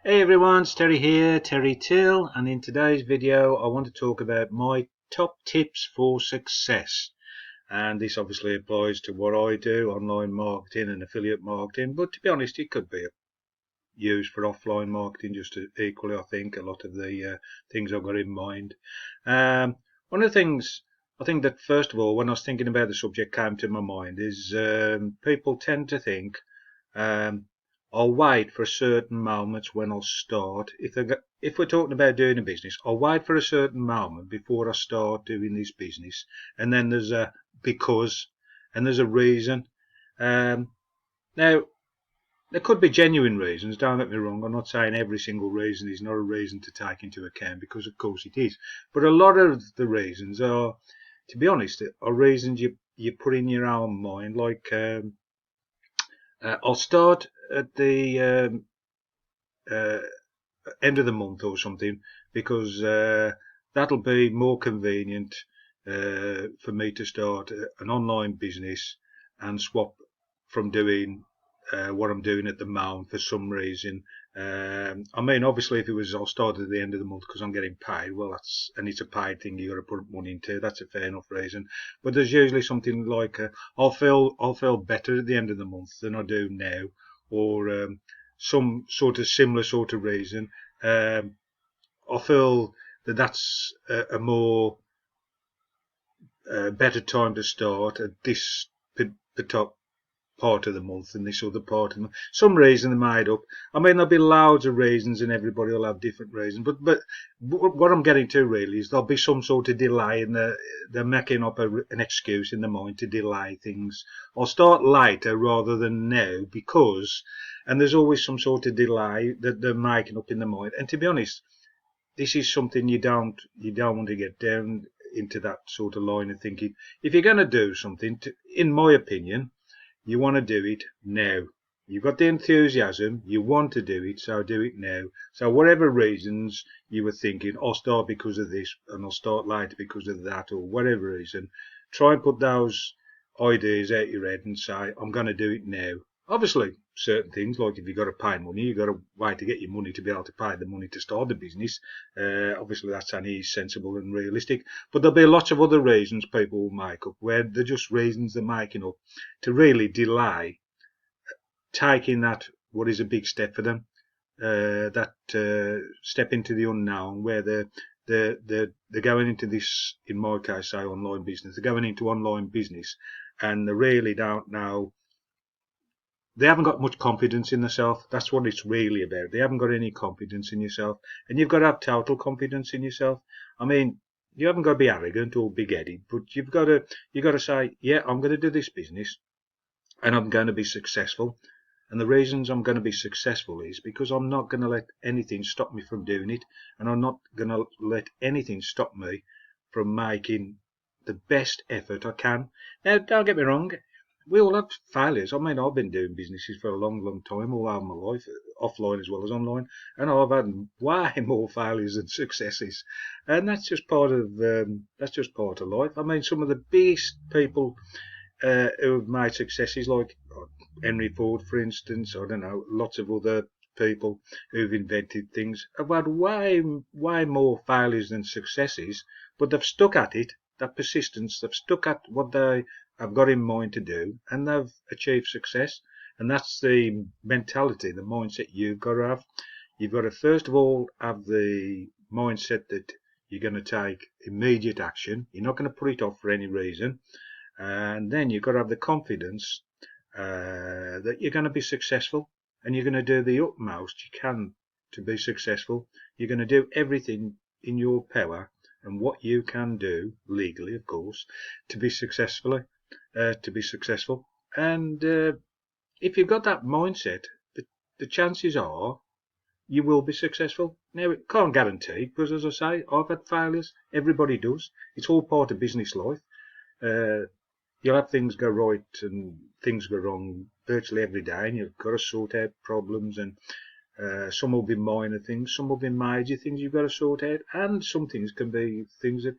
Hey everyone, it's Terry here, Terry Till, and in today's video I want to talk about my top tips for success. And this obviously applies to what I do, online marketing and affiliate marketing, but to be honest it could be used for offline marketing just equally. I think a lot of the things I've got in mind. One of the things I think that first of all when I was thinking about the subject came to my mind is people tend to think um, I'll wait for a certain moment when I'll start. If we're talking about doing a business, I'll wait for a certain moment before I start doing this business, and then there's a because, and there's a reason. Now, there could be genuine reasons. Don't get me wrong. I'm not saying every single reason is not a reason to take into account, because of course it is. But a lot of the reasons are, to be honest, are reasons you put in your own mind. Like I'll start at the uh, end of the month or something, because that'll be more convenient for me to start an online business and swap from doing what I'm doing at the moment for some reason. I mean, obviously, if it was I'll start at the end of the month because I'm getting paid, well, and it's a paid thing you got to put money into. That's a fair enough reason. But there's usually something like I'll feel better at the end of the month than I do now, or some sort of similar sort of reason. I feel that that's a more better time to start at this top part of the month than this other part of the month. Some reason they're made up. I mean, there'll be loads of reasons, and everybody will have different reasons. But what I'm getting to really is there'll be some sort of delay, and they're making up an excuse in their mind to delay things. I'll start later rather than now because, and there's always some sort of delay that they're making up in their mind. And to be honest, this is something you don't want to get down into that sort of line of thinking. If you're going to do something, in my opinion, you want to do it now. You've got the enthusiasm, you want to do it, so do it now. So whatever reasons you were thinking, I'll start because of this and I'll start later because of that, or whatever reason, try and put those ideas out your head and say, I'm going to do it now. Obviously, certain things, like if you've got to pay money, you've got to wait to get your money to be able to pay the money to start the business. Obviously, that's only sensible and realistic. But there'll be lots of other reasons people will make up, where they're just reasons they're making up to really delay taking that what is a big step for them, that step into the unknown, where they're going into this, in my case, say online business. They're going into online business, and they really don't know. They haven't got much confidence in themselves. That's what it's really about. They haven't got any confidence in yourself, and you've got to have total confidence in yourself. I mean, you haven't got to be arrogant or big-headed, but you've got to say, yeah, I'm going to do this business, and I'm going to be successful. And the reasons I'm going to be successful is because I'm not going to let anything stop me from doing it, and I'm not going to let anything stop me from making the best effort I can. Now, don't get me wrong, we all have failures. I mean, I've been doing businesses for a long, long time, all over my life, offline as well as online, and I've had way more failures than successes, and that's just part of life. I mean, some of the biggest people who have made successes, like Henry Ford, for instance, I don't know, lots of other people who've invented things have had way more failures than successes, but they've stuck at it, that persistence, they've stuck at what they have got in mind to do, and they've achieved success. And that's the mentality, the mindset you've got to have. You've got to first of all have the mindset that you're going to take immediate action. You're not going to put it off for any reason. And then you've got to have the confidence that you're going to be successful, and you're going to do the utmost you can to be successful. You're going to do everything in your power and what you can do legally, of course, to be successful. And if you've got that mindset, the chances are you will be successful. Now, it can't guarantee, because as I say, I've had failures. Everybody does. It's all part of business life. Uh, You'll have things go right and things go wrong virtually every day, and you've got to sort out problems. And some will be minor things, some will be major things you've got to sort out, and some things can be things that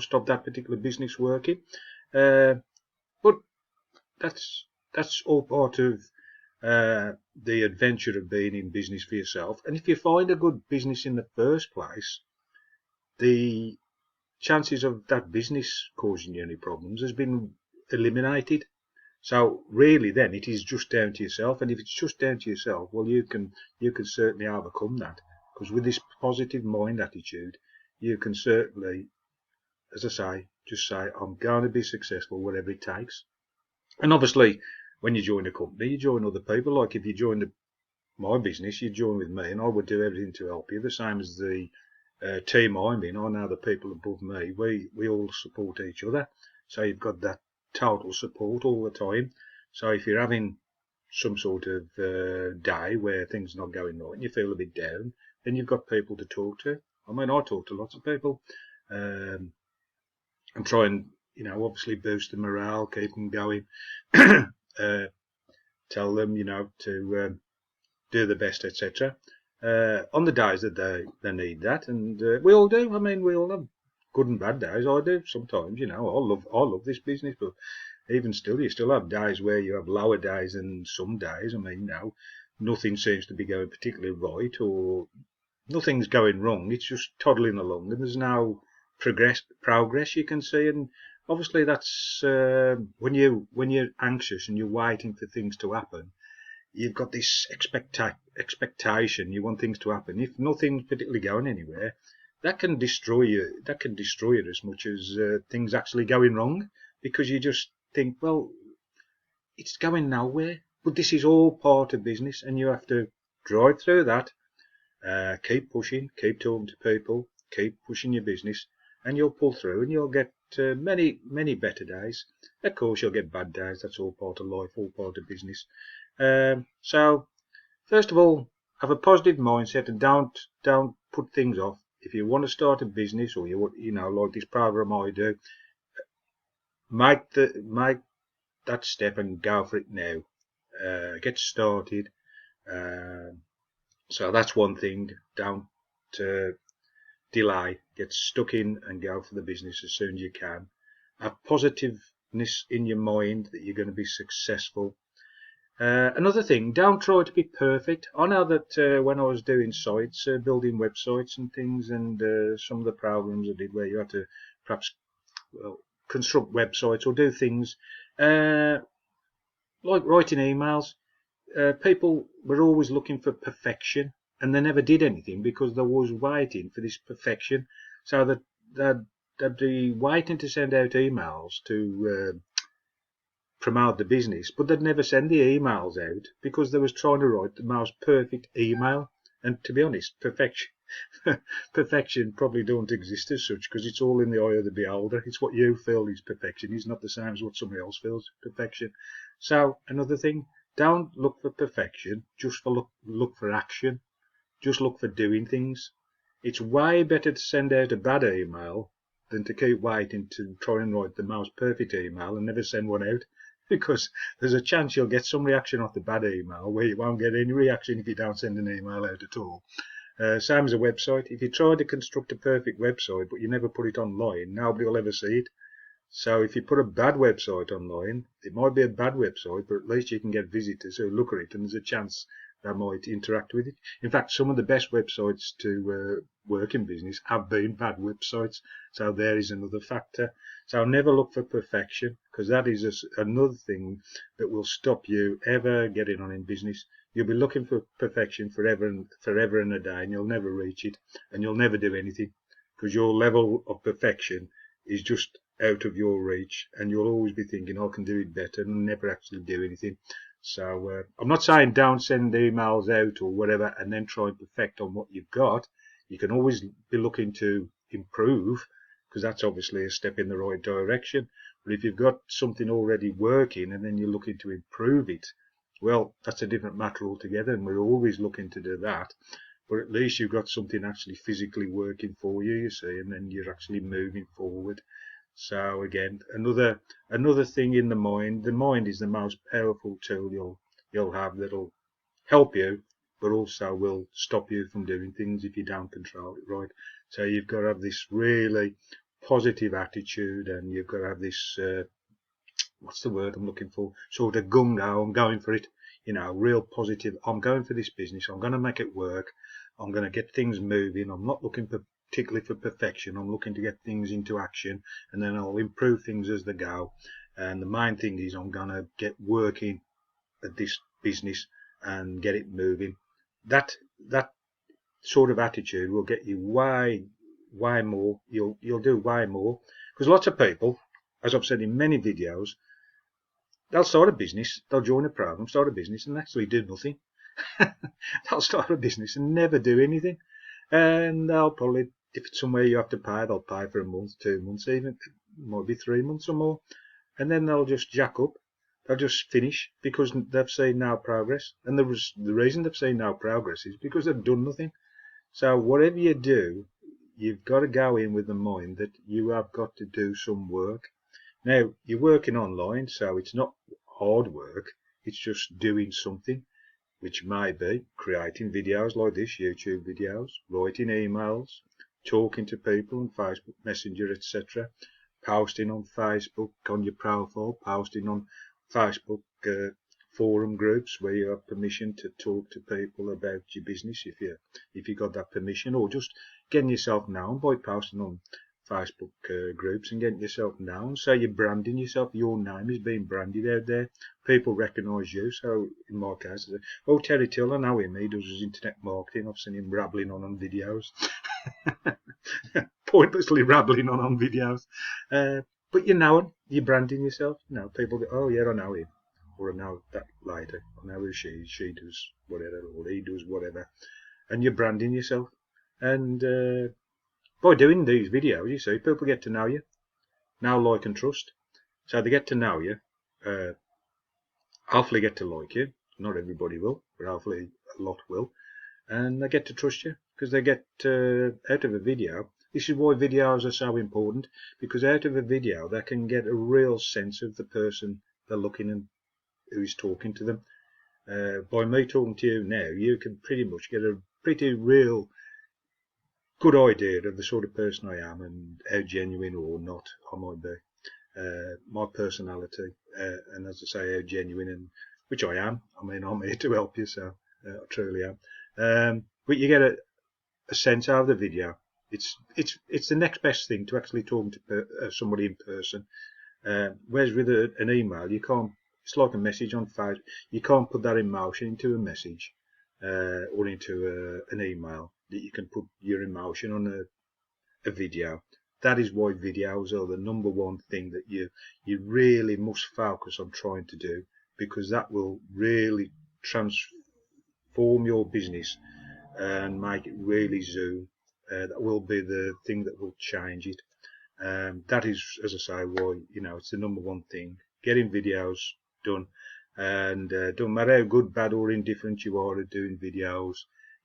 stop that particular business working. But that's all part of the adventure of being in business for yourself. And if you find a good business in the first place, the chances of that business causing you any problems has been eliminated. So really then it is just down to yourself, and if it's just down to yourself, well, you can certainly overcome that, because with this positive mind attitude, you can certainly, as I say, just say, I'm going to be successful whatever it takes. And obviously when you join a company, you join other people. Like if you join my business, you join with me and I would do everything to help you, the same as the team I'm in. I know the people above me, we all support each other, so you've got that total support all the time. So if you're having some sort of day where things are not going right and you feel a bit down, then you've got people to talk to. I mean, I talk to lots of people and try and, obviously boost the morale, keep them going, tell them, to do the best, etc. On the days that they need that, and we all do. I mean, we all have good and bad days. I do sometimes. I love this business, but even still, you still have days where you have lower days than some days. I mean, nothing seems to be going particularly right, or nothing's going wrong. It's just toddling along, and there's no progress you can see. And obviously, that's when you're anxious and you're waiting for things to happen. You've got this expectation. You want things to happen. If nothing's particularly going anywhere, that can destroy you. That can destroy it as much as things actually going wrong, because you just think, well, it's going nowhere. But this is all part of business, and you have to drive through that. Keep pushing, keep talking to people, keep pushing your business, and you'll pull through, and you'll get many better days. Of course, you'll get bad days. That's all part of life, all part of business. So first of all, have a positive mindset and don't put things off. If you want to start a business, or like this program I do, make that step and go for it now. Get started. So that's one thing. Don't delay. Get stuck in and go for the business as soon as you can. Have positiveness in your mind that you're going to be successful. Another thing, don't try to be perfect. I know that when I was doing sites, building websites and things, and some of the programs I did where you had to perhaps construct websites or do things like writing emails, people were always looking for perfection, and they never did anything because they was waiting for this perfection. So that they'd be waiting to send out emails to promote the business, but they'd never send the emails out because they was trying to write the most perfect email. And to be honest, perfection probably don't exist as such, because it's all in the eye of the beholder. It's what you feel is perfection. It's not the same as what somebody else feels perfection. So another thing, don't look for perfection. Just look for action. Just look for doing things. It's way better to send out a bad email than to keep waiting to try and write the most perfect email and never send one out, because there's a chance you'll get some reaction off the bad email where you won't get any reaction if you don't send an email out at all. Same as a website. If you try to construct a perfect website but you never put it online, nobody will ever see it. So if you put a bad website online, it might be a bad website, but at least you can get visitors who look at it, and there's a chance they might interact with it. In fact, some of the best websites to work in business have been bad websites. So there is another factor. So never look for perfection, because that is another thing that will stop you ever getting on in business. You'll be looking for perfection forever and a day, and you'll never reach it, and you'll never do anything, because your level of perfection is just out of your reach, and you'll always be thinking, I can do it better, and never actually do anything. So I'm not saying don't send emails out or whatever and then try and perfect on what you've got. You can always be looking to improve, because that's obviously a step in the right direction. But if you've got something already working and then you're looking to improve it, well, that's a different matter altogether, and we're always looking to do that. But at least you've got something actually physically working for you, you see, and then you're actually moving forward. So again, another thing in the mind. The mind is the most powerful tool you'll have that'll help you, but also will stop you from doing things if you don't control it right. So you've got to have this really positive attitude, and you've got to have this what's the word I'm looking for? Sort of gung ho, I'm going for it. you know, real positive. I'm going for this business. I'm going to make it work. I'm going to get things moving. I'm not looking particularly for perfection. I'm looking to get things into action, and then I'll improve things as they go. And the main thing is I'm going to get working at this business and get it moving. That sort of attitude will get you way more. You'll do way more, because lots of people, as I've said in many videos, they'll start a business, they'll join a program, start a business, and actually do nothing. They'll start a business and never do anything, and they'll probably, if it's somewhere you have to pay, they'll pay for a month, 2 months, even might be 3 months or more, and then they'll just jack up. They'll just finish because they've seen no progress, and the reason they've seen no progress is because they've done nothing. So whatever you do, you've got to go in with the mind that you have got to do some work. Now, you're working online, so it's not hard work, it's just doing something, which may be creating videos like this, YouTube videos, writing emails, talking to people on Facebook Messenger, etc., posting on Facebook on your profile, posting on Facebook forum groups where you have permission to talk to people about your business if you got that permission, or just getting yourself known by posting on Facebook groups and getting yourself known. So you're branding yourself, your name is being branded out there, people recognise you. So in my case, oh, Terry Till, I know him, he does his internet marketing, I've seen him rabbling on videos. Pointlessly rabbling on videos, but you know him, you're branding yourself. You know, people go, oh yeah, I know him, or I know that lady, I know who she does whatever, or he does whatever, and you're branding yourself. And by doing these videos, you see, people get to know you, know, like and trust. So they get to know you, hopefully get to like you. Not everybody will, but hopefully a lot will, and they get to trust you because they get out of a video. This is why videos are so important, because out of a video they can get a real sense of the person they're looking and who's talking to them. By me talking to you now, you can pretty much get a pretty real good idea of the sort of person I am and how genuine or not I might be. My personality, and as I say, how genuine, and which I am. I mean, I'm here to help you, so I truly am. But you get a sense out of the video. It's the next best thing to actually talking to somebody in person. Whereas with an email, you can't. It's like a message on Facebook. You can't put that emotion into a message or into an email. That you can put your emotion on a video. That is why videos are the number one thing that you really must focus on trying to do, because that will really transform your business and make it really zoom. That will be the thing that will change it. That is, as I say, why, you know, it's the number one thing. Getting videos done, and don't matter how good, bad or indifferent you are at doing videos,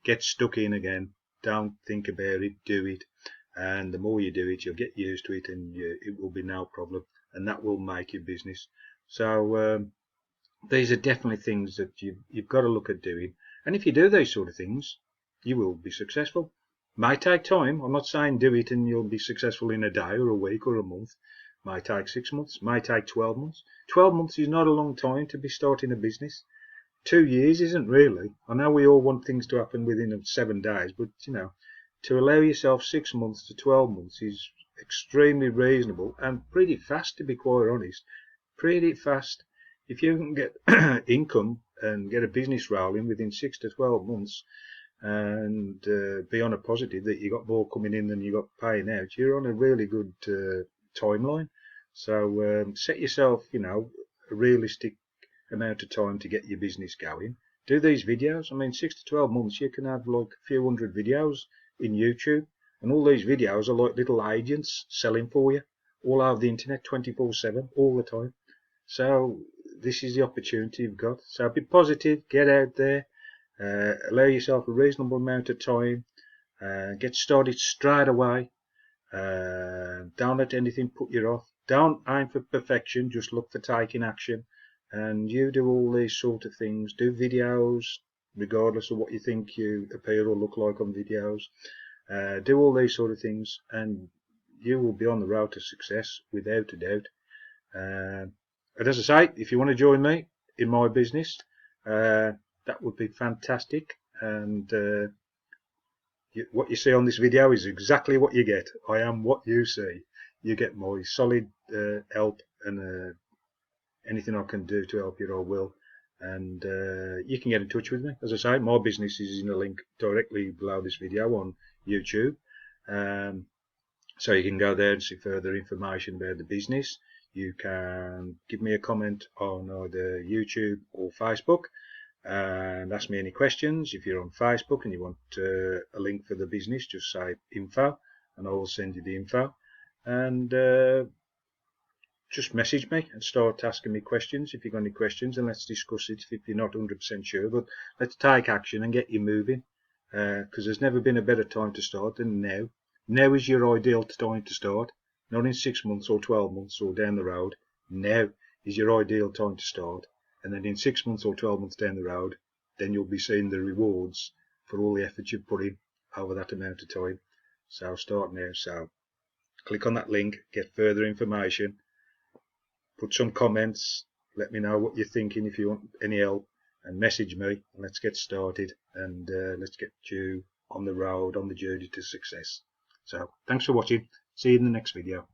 get stuck in again. Don't think about it, do it. And the more you do it, you'll get used to it, and it will be no problem, and that will make your business. So these are definitely things that you've got to look at doing, and if you do these sort of things, you will be successful. Might take time. I'm not saying do it and you'll be successful in a day or a week or a month. Might take 6 months, might take 12 months. 12 months is not a long time to be starting a business. 2 years isn't really. I know we all want things to happen within 7 days, but you know, to allow yourself 6 months to 12 months is extremely reasonable and pretty fast, to be quite honest. Pretty fast. If you can get income and get a business rolling within 6 to 12 months and be on a positive that you got more coming in than you got paying out, you're on a really good timeline. So set yourself, you know, a realistic amount of time to get your business going. Do these videos. I mean, 6 to 12 months, you can have like a few hundred videos in YouTube, and all these videos are like little agents selling for you all over the internet 24/7 all the time. So this is the opportunity you've got. So be positive, get out there, allow yourself a reasonable amount of time, get started straight away. Don't let anything put you off. Don't aim for perfection, just look for taking action. And you do all these sort of things. Do videos, regardless of what you think you appear or look like on videos. Do all these sort of things, and you will be on the road to success without a doubt. And as I say, if you want to join me in my business, that would be fantastic. And what you see on this video is exactly what you get. I am what you see. You get my solid help, and anything I can do to help you, I will. And you can get in touch with me. As I say, my business is in a link directly below this video on YouTube. So you can go there and see further information about the business. You can give me a comment on either YouTube or Facebook and ask me any questions. If you're on Facebook and you want a link for the business, just say info and I will send you the info. And just message me and start asking me questions if you've got any questions, and let's discuss it if you're not 100% sure. But let's take action and get you moving, because there's never been a better time to start than now. Now is your ideal time to start, not in 6 months or 12 months or down the road. Now is your ideal time to start, and then in 6 months or 12 months down the road, then you'll be seeing the rewards for all the effort you've put in over that amount of time. So start now. So click on that link, get further information, put some comments, let me know what you're thinking if you want any help, and message me, and let's get started, and let's get you on the road, on the journey to success. So thanks for watching. See you in the next video.